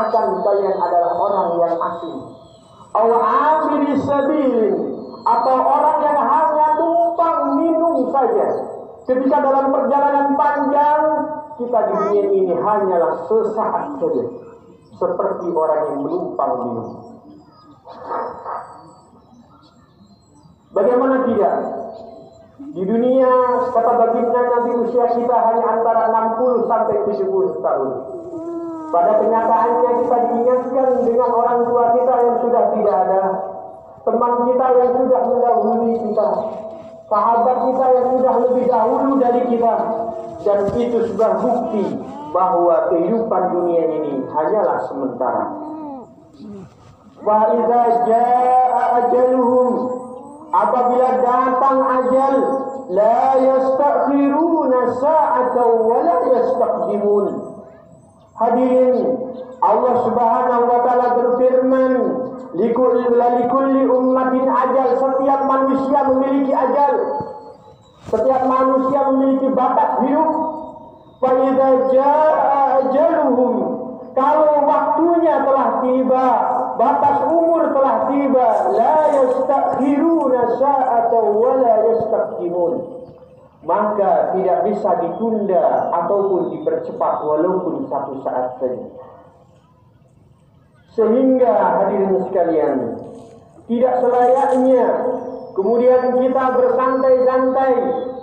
seakan-akan kalian adalah orang yang asing. Aw amiri sabilin, atau orang yang hanya numpang minum saja. Ketika dalam perjalanan panjang, kita di dunia ini hanyalah sesaat saja, seperti orang yang menumpang minum. Bagaimana tidak? Di dunia, kata baginda Nabi, usia kita hanya antara 60 sampai 70 tahun. Pada kenyataannya kita diingatkan dengan orang tua kita yang sudah tidak ada, teman kita yang sudah mendahului kita, sahabat kita yang sudah lebih dahulu dari kita, dan itu sebuah bukti bahwa kehidupan dunia ini hanyalah sementara. Wa idza jaa ajaluhum, apabila datang ajal, la yastakhiruna sa'atan wa la yastaqdimun. Hadirin, Allah Subhanahu wa taala berfirman, likulli ummatin ajal, setiap manusia memiliki ajal. Setiap manusia memiliki batas hidup. Fa idza jaa ajaluhum, kalau waktunya telah tiba, batas umur telah tiba, la yastakhiruna sa'atan wa la yastaqdimun, maka tidak bisa ditunda ataupun dipercepat walaupun satu saat saja. Sehingga hadirin sekalian, tidak selayaknya kemudian kita bersantai-santai,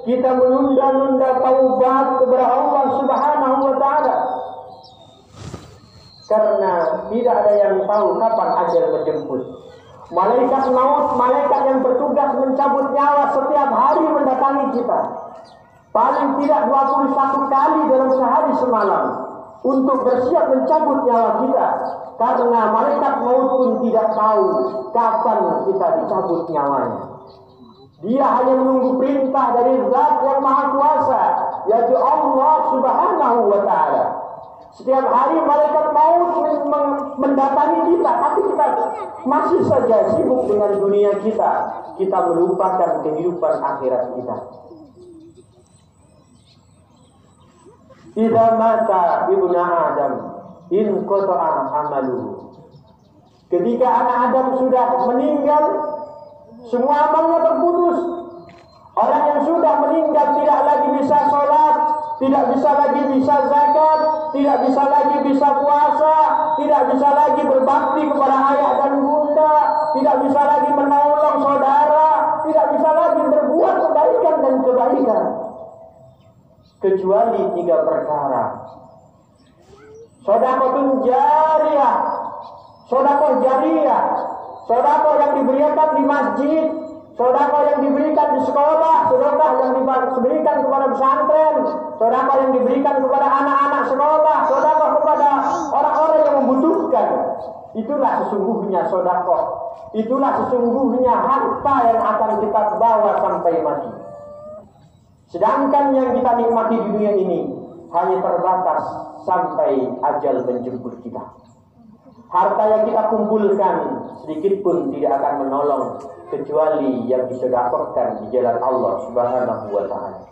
kita menunda-nunda taubat kepada Allah Subhanahu wa taala. Karena tidak ada yang tahu kapan ajal menjemput. Malaikat maut, malaikat yang bertugas mencabut nyawa setiap hari mendatangi kita. Paling tidak 21 kali dalam sehari semalam untuk bersiap mencabut nyawa kita. Karena malaikat maut pun tidak tahu kapan kita dicabut nyawanya. Dia hanya menunggu perintah dari Zat yang Maha Kuasa, yaitu Allah Subhanahu wa taala. Setiap hari malaikat maut mendatangi kita, tapi kita masih saja sibuk dengan dunia kita. Kita melupakan kehidupan akhirat kita. Idza mata ibnu Adam in qata'a amaluhu. Ketika anak Adam sudah meninggal, semua amalnya terputus. Orang yang sudah meninggal tidak lagi bisa sholat, tidak bisa lagi bisa zakat, tidak bisa lagi bisa puasa, tidak bisa lagi berbakti kepada ayah dan bunda, tidak bisa lagi menolong saudara, tidak bisa lagi berbuat kebaikan dan kebaikan. Kecuali 3 perkara. Sedekah jariyah, sedekah jariyah, sedekah yang diberikan di masjid, sedekah yang diberikan di sekolah, sedekah yang diberikan kepada pesantren, sedekah yang diberikan kepada anak-anak sekolah, sedekah kepada orang-orang yang membutuhkan. Itulah sesungguhnya sedekah. Itulah sesungguhnya harta yang akan kita bawa sampai mati. Sedangkan yang kita nikmati di dunia ini hanya terbatas sampai ajal menjemput kita. Harta yang kita kumpulkan sedikit pun tidak akan menolong kecuali yang disedekahkan di jalan Allah Subhanahu wa taala.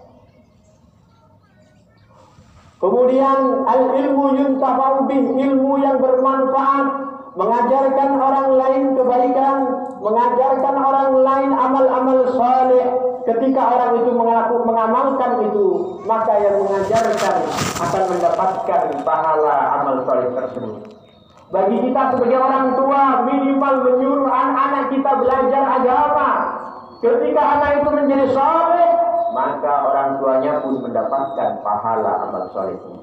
Kemudian al-ilmu yuntafa'u bih, ilmu yang bermanfaat, mengajarkan orang lain kebaikan, mengajarkan orang lain amal-amal saleh. Ketika orang itu mengamalkan itu, maka yang mengajarkan akan mendapatkan pahala amal saleh tersebut. Bagi kita sebagai orang tua, minimal menyuruh anak-anak kita belajar agama. Ketika anak itu menjadi saleh, maka orang tuanya pun mendapatkan pahala amal salehnya.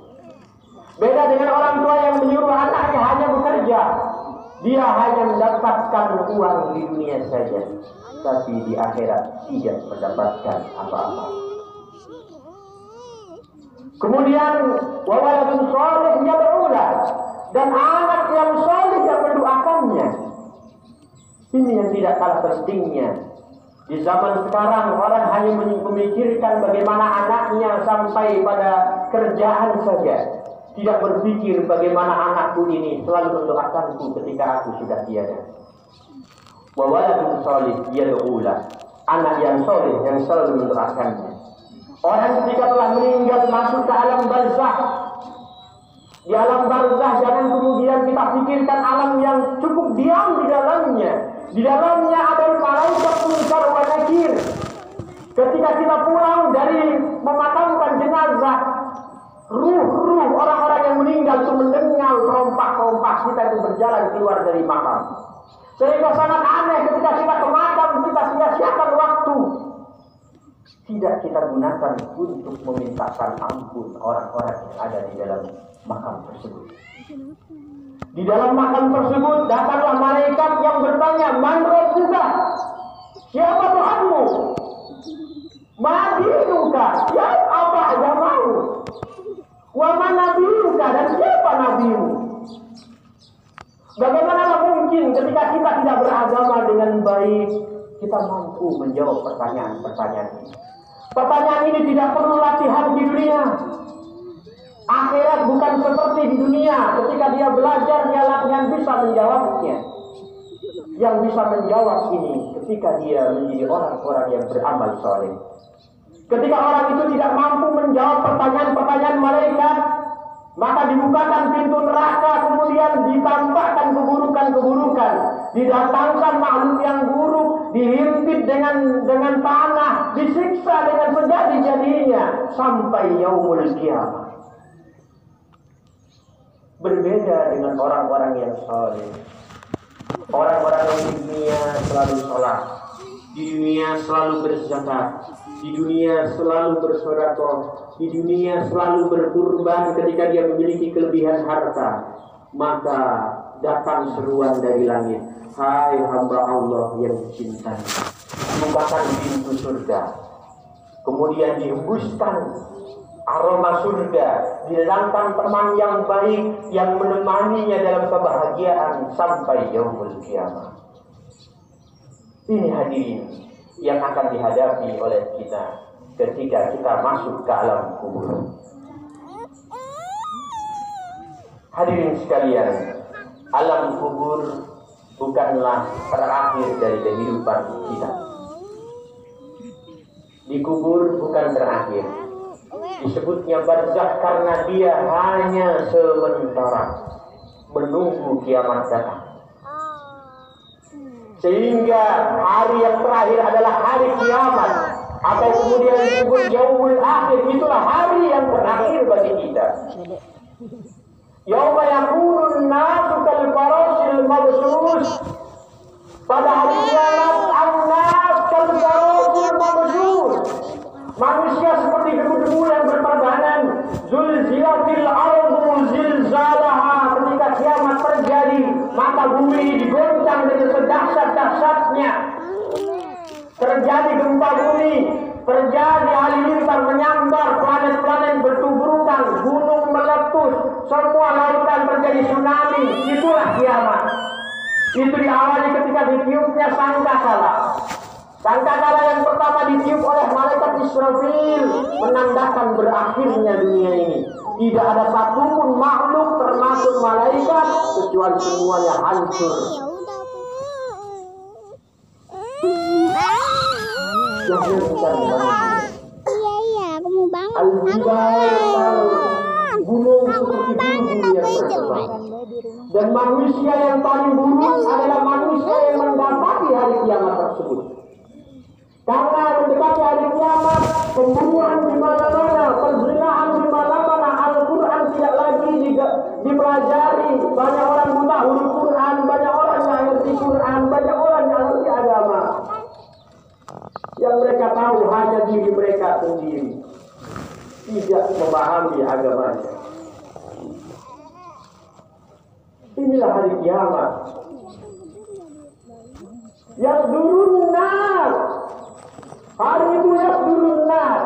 Beda dengan orang tua yang menyuruh anaknya hanya bekerja. Dia hanya mendapatkan uang di dunia saja, tapi di akhirat tidak mendapatkan apa-apa. Kemudian wawaladun saleh yad'ulah, dan anak yang saleh yang mendoakannya. Ini yang tidak kalah pentingnya. Di zaman sekarang orang hanya memikirkan bagaimana anaknya sampai pada kerjaan saja, tidak berpikir bagaimana anakku ini selalu mendoakanku ketika aku sudah tiada. Wa waladun salih yad'ulah, anak yang saleh yang selalu mendoakannya. Orang ketika telah meninggal masuk ke alam barzakh. Di alam barzakh jangan kemudian yang kita pikirkan alam yang cukup diam di dalamnya. Di dalamnya ada malaikat munkar wa nakir. Ketika kita pulang dari memakamkan jenazah, ruh-ruh orang-orang yang meninggal itu mendengar rompak-rompak kita itu berjalan keluar dari makam. Sehingga sangat aneh ketika kita ke makam, kita sia-siakan waktu. Tidak kita gunakan untuk memintakan ampun orang-orang yang ada di dalam makam tersebut. Di dalam makam tersebut datanglah malaikat yang bertanya, "Man rabbuka?" Siapa Tuhanmu? "Ma dinuka?" Apa agamamu? "Wa man nabiyuka?" Dan siapa nabimu? Bagaimana mungkin ketika kita tidak beragama dengan baik, kita mampu menjawab pertanyaan-pertanyaan ini? Pertanyaan ini tidak perlu latihan di dunia. Akhirat bukan seperti di dunia. Ketika dia belajar, dia latihan bisa menjawabnya. Yang bisa menjawab ini ketika dia menjadi orang-orang yang beramal soleh. Ketika orang itu tidak mampu menjawab pertanyaan-pertanyaan malaikat, maka dibukakan pintu neraka, kemudian ditampakkan keburukan-keburukan, didatangkan makhluk yang buruk, dihimpit dengan tanah, disiksa dengan sejadi-jadinya sampai yaumul qiyamah. Berbeda dengan orang-orang yang saleh. Orang-orang yang di dunia selalu sholat, di dunia selalu berzakat, di dunia selalu bersedekah, di dunia selalu berkurban ketika dia memiliki kelebihan harta, maka datang seruan dari langit, "Hai hamba Allah yang dicintai, bukakan pintu surga." Kemudian dihembuskan aroma surga, didatangkan teman yang baik yang menemaninya dalam kebahagiaan sampai yaumul qiyamah. Ini hadirin yang akan dihadapi oleh kita ketika kita masuk ke alam kubur. Hadirin sekalian, alam kubur bukanlah terakhir dari kehidupan kita. Di kubur bukan terakhir. Disebutnya barzakh karena dia hanya sementara, menunggu kiamat datang. Sehingga hari yang terakhir adalah hari kiamat, atau kemudian disebut yaumul akhir. Itulah hari yang terakhir bagi kita. Yauma yakunun nasu kal farasil mabsus. Pada hari kiamat an-nas kal farasil mabsus. Manusia seperti debu-debu yang berterbangan. Zulzilatil ardu zilzalaha. Ketika kiamat terjadi, maka bumi digoncang dengan sedahsyat-dahsyatnya. Terjadi gempa bumi, terjadi halilintar menyambar, planet-planet bertuburukan, gunung meletus, semua lautan terjadi tsunami. Itulah kiamat. Itu diawali ketika ditiupnya sangkakala. Sangkakala yang pertama ditiup oleh malaikat Israfil menandakan berakhirnya dunia ini. Tidak ada satupun makhluk termasuk malaikat kecuali semuanya hancur. Iya, aku mau bangun. Gunung seperti bulu-bulu yang berterbang. Dan manusia yang paling buruk adalah manusia yang mendapati hari kiamat tersebut. Karena mendekati hari kiamat, pembunuhan di mana-mana, perzinahan di mana-mana, Al-Quran tidak lagi dipelajari. Banyak orang buta huruf Quran, banyak orang yang ngerti Quran, banyak orang yang ngerti agama. Yang mereka tahu hanya diri mereka sendiri, tidak memahami agamanya. Inilah hari kiamat. Yang durunan, hari itu yang durunan.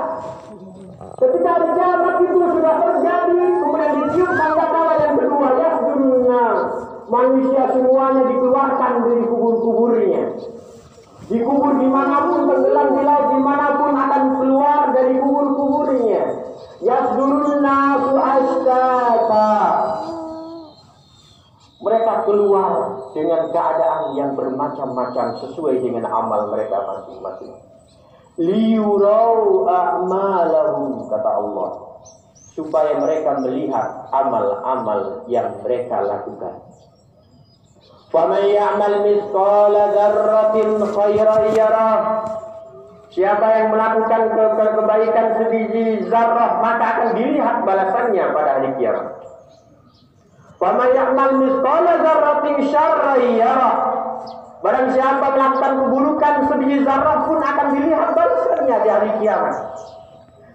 Ketika hari kiamat itu sudah terjadi, kemudian ditiup sangkakala yang kedua, yang durunan. Manusia semuanya dikeluarkan dari kubur-kuburnya. Dikubur dimanapun, tenggelam di laut dimanapun, akan keluar dari kubur-kuburnya. Yasdurun nasu ashtata. Mereka keluar dengan keadaan yang bermacam-macam sesuai dengan amal mereka masing-masing. Liyurau a'malahum, kata Allah, supaya mereka melihat amal-amal yang mereka lakukan. Faman ya'mal mithqala dzarratin khairan yarah. Siapa yang melakukan kebaikan sebiji zarrah, maka akan dilihat balasannya pada hari kiamat. Faman ya'mal mithqala dzarratin syarran yarah. Barang siapa melakukan keburukan sebiji zarrah pun akan dilihat balasannya di hari kiamat.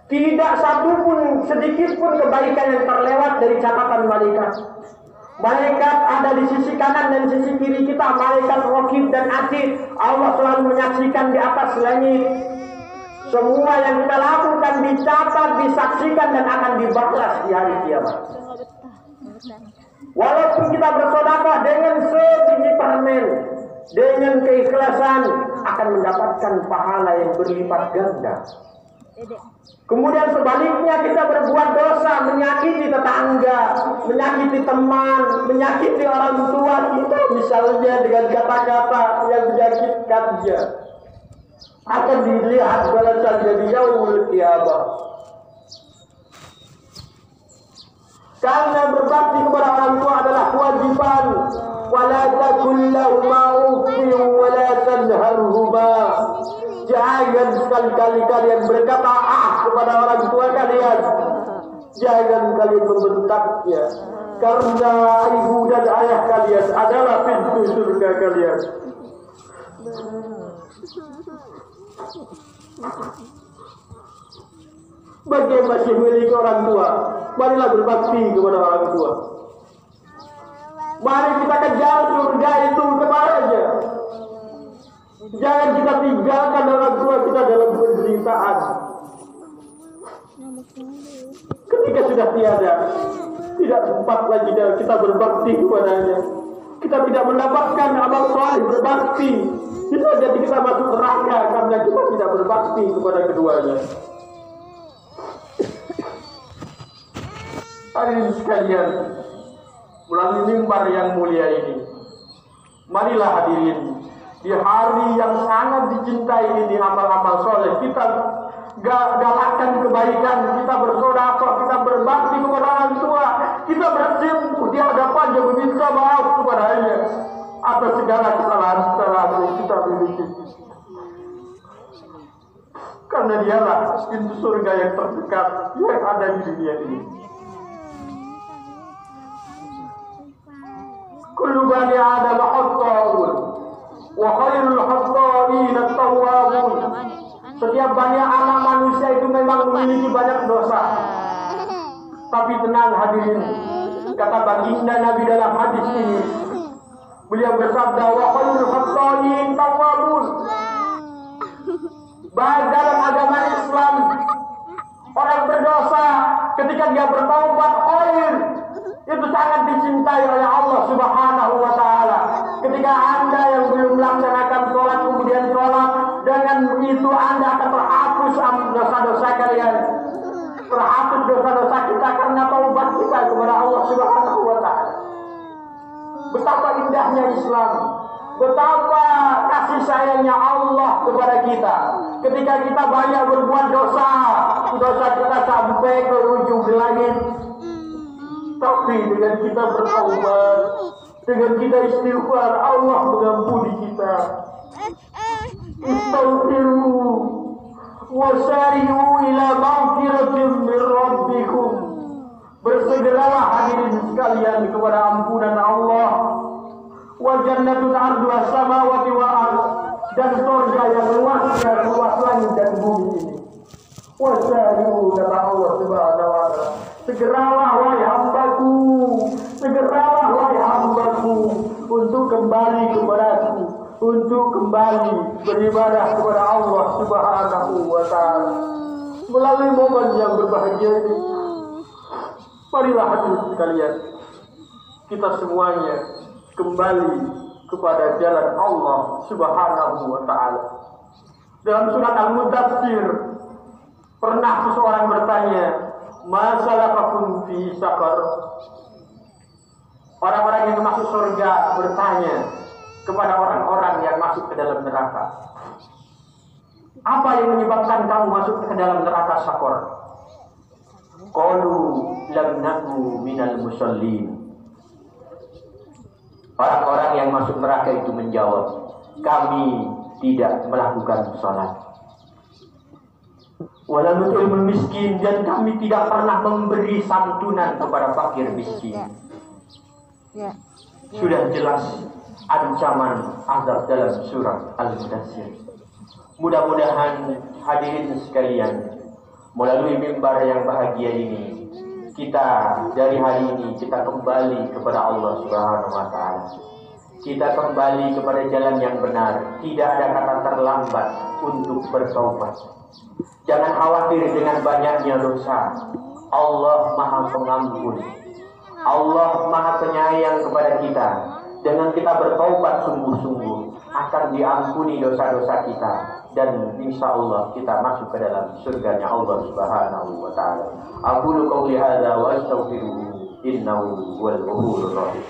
Tidak satu pun, sedikit pun kebaikan yang terlewat dari catatan malaikat. Malaikat ada di sisi kanan dan sisi kiri kita. Malaikat Raqib dan Atid. Allah selalu menyaksikan di atas langit. Semua yang kita lakukan dicatat, disaksikan dan akan dibalas di hari kiamat. Walaupun kita bersedekah dengan sebiji permen, dengan keikhlasan, akan mendapatkan pahala yang berlipat ganda. Kemudian sebaliknya kita berbuat dosa, menyakiti tetangga, menyakiti teman, menyakiti orang tua kita, misalnya dengan kata-kata yang menyakitkan dia, akan dilihat balasannya di yaumul qiyamah. Karena berbakti kepada orang tua adalah kewajiban. Wala takul lahuma uffin wala tanharhuma. Jangan sekali-kali kalian berkata kepada orang tua kalian. Jangan kalian membentaknya. Karena ibu dan ayah kalian adalah pintu surga kalian. Bagi yang masih memiliki orang tua, marilah berbakti kepada orang tua. Mari kita kejar surga itu kepadanya. Jangan kita tinggalkan orang tua kita dalam penderitaan. Ketika sudah tiada, tidak sempat lagi kita berbakti kepadanya. Kita tidak mendapatkan amal saleh berbakti. Bisa jadi kita masuk neraka karena kita tidak berbakti kepada keduanya. Hadirin sekalian, melalui mimbar yang mulia ini, marilah hadirin, di hari yang sangat dicintai ini, amal-amal soleh kita galakkan kebaikan, kita bersedekah, kita berbakti kepada orang tua, kita bersimpuh di hadapannya meminta maaf kepadanya atas segala kesalahan-kesalahan yang kita miliki. Karena dialah pintu surga yang terdekat yang ada di dunia ini. Kullu bani Adam khata'un wa khairul khata'in at-tawwabun. Setiap banyak anak manusia itu memang memiliki banyak dosa. Tapi tenang hadirin, kata baginda Nabi dalam hadis ini, beliau bersabda wa khairul khata'in tawwabun. Dalam agama Islam, orang berdosa ketika dia bertaubat khair, itu sangat dicintai oleh Allah Subhanahu wa Ta'ala. Ketika Anda yang belum melaksanakan sholat kemudian sholat, dengan itu Anda akan terhapus dosa-dosa kalian, terhapus dosa-dosa kita karena taubat kita kepada Allah Subhanahu wa Ta'ala. Betapa indahnya Islam, betapa kasih sayangnya Allah kepada kita. Ketika kita banyak berbuat dosa, dosa kita sampai ke ujung langit. Tapi dengan kita bertaubat, dengan kita istighfar, Allah mengampuni kita. Istaghfiru wasari'u ila maghfiratin min rabbikum. Bersegeralah hadirin sekalian kepada ampunan Allah. Wa jannatun 'arduha samawati wal ardh, dan surga yang luasnya luas langit dan bumi ini. Wasari'u kata Allah Subhanahu wa Ta'ala. Segeralah wahai hambaku, segeralah wahai hambaku untuk kembali kepadaku, untuk kembali beribadah kepada Allah Subhanahu wa Ta'ala. Melalui momen yang berbahagia ini, marilah hadirin sekalian, kita semuanya kembali kepada jalan Allah Subhanahu wa Ta'ala. Dalam surat Al-Mudaththir, pernah seseorang bertanya, ma salakakum fi saqar? Orang-orang yang masuk surga bertanya kepada orang-orang yang masuk ke dalam neraka, apa yang menyebabkan kamu masuk ke dalam neraka Saqar? Qalu lam naku minal musallin. Orang-orang yang masuk neraka itu menjawab, kami tidak melakukan sholat. Walam nu'imul miskin, dan kami tidak pernah memberi santunan kepada fakir miskin. Sudah jelas ancaman azab dalam surat Al-Mudaththir. Mudah-mudahan hadirin sekalian, melalui mimbar yang bahagia ini, kita dari hari ini kita kembali kepada Allah Subhanahu wa taala. Kita kembali kepada jalan yang benar. Tidak ada kata terlambat untuk bertaubat. Jangan khawatir dengan banyaknya dosa. Allah Maha Pengampun. Allah Maha Penyayang kepada kita. Dengan kita bertaubat sungguh-sungguh, akan diampuni dosa-dosa kita, dan insya Allah kita masuk ke dalam surganya Allah Subhanahu wa taala. Aqulu qouli hadza wa astaghfiruhu innahu huwal ghafurur rahim.